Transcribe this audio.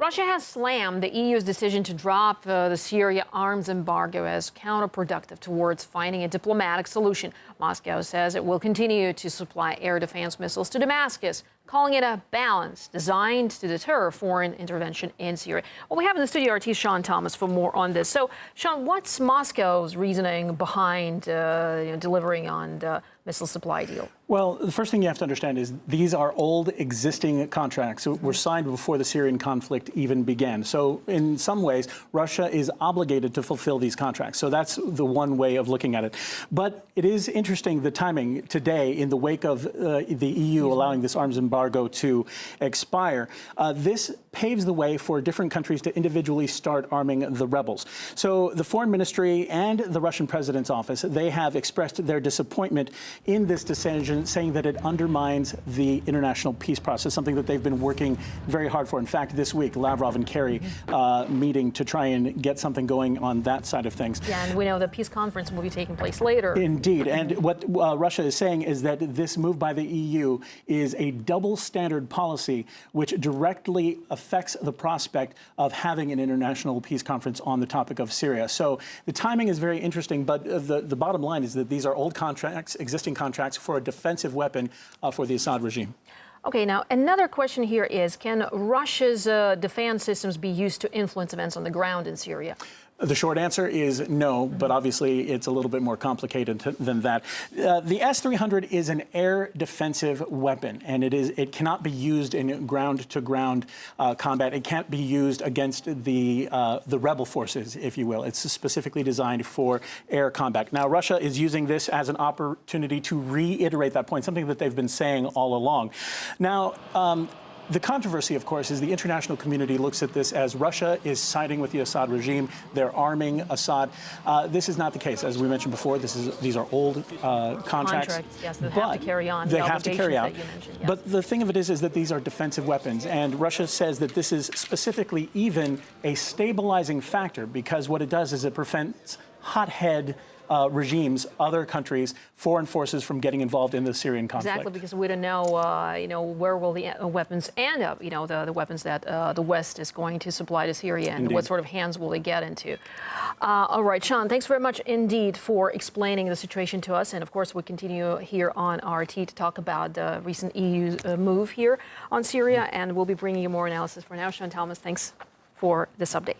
Russia has slammed the EU's decision to drop the Syria arms embargo as counterproductive towards finding a diplomatic solution. Moscow says it will continue to supply air defense missiles to Damascus, calling it a balance designed to deter foreign intervention in Syria. Well, we have in the studio artist Sean Thomas for more on this. So, Sean, what's Moscow's reasoning behind delivering on the missile supply deal? Well, the first thing you have to understand is these are old existing contracts that were signed before the Syrian conflict even began. So in some ways, Russia is obligated to fulfill these contracts. So that's the one way of looking at it. But it is interesting, the timing today, in the wake of the EU allowing this arms embargo to expire. This paves the way for different countries to individually start arming the rebels. So the Foreign Ministry and the Russian President's office, they have expressed their disappointment in this decision, saying that it undermines the international peace process, something that they've been working very hard for. In fact, this week, Lavrov and Kerry meeting to try and get something going on that side of things. Yeah, and we know the peace conference will be taking place later. Indeed. And what Russia is saying is that this move by the EU is a double standard policy which directly affects the prospect of having an international peace conference on the topic of Syria. So the timing is very interesting, but the bottom line is that these are old contracts, existing contracts for a defensive weapon for the Assad regime. Okay, now another question here is, can Russia's defense systems be used to influence events on the ground in Syria? The short answer is no, but obviously it's a little bit more complicated than that. The S-300 is an air defensive weapon, and it cannot be used in ground-to-ground combat. It can't be used against the rebel forces, if you will. It's specifically designed for air combat. Now, Russia is using this as an opportunity to reiterate that point, something that they've been saying all along. Now, the controversy, of course, is the international community looks at this as Russia is siding with the Assad regime. They're arming Assad. This is not the case. As we mentioned before, these are old contracts. Yes, they have to carry on. They have to carry out. Yes. But the thing of it is that these are defensive weapons. And Russia says that this is specifically even a stabilizing factor, because what it does is it prevents hothead regimes, other countries, foreign forces from getting involved in the Syrian conflict. Exactly, because we don't know, where will the weapons end up, the weapons that the West is going to supply to Syria, and Indeed. What sort of hands will they get into. All right, Sean, thanks very much indeed for explaining the situation to us. And of course, we continue here on RT to talk about the recent EU move here on Syria, and we'll be bringing you more analysis. For now, Sean Thomas, thanks for this update.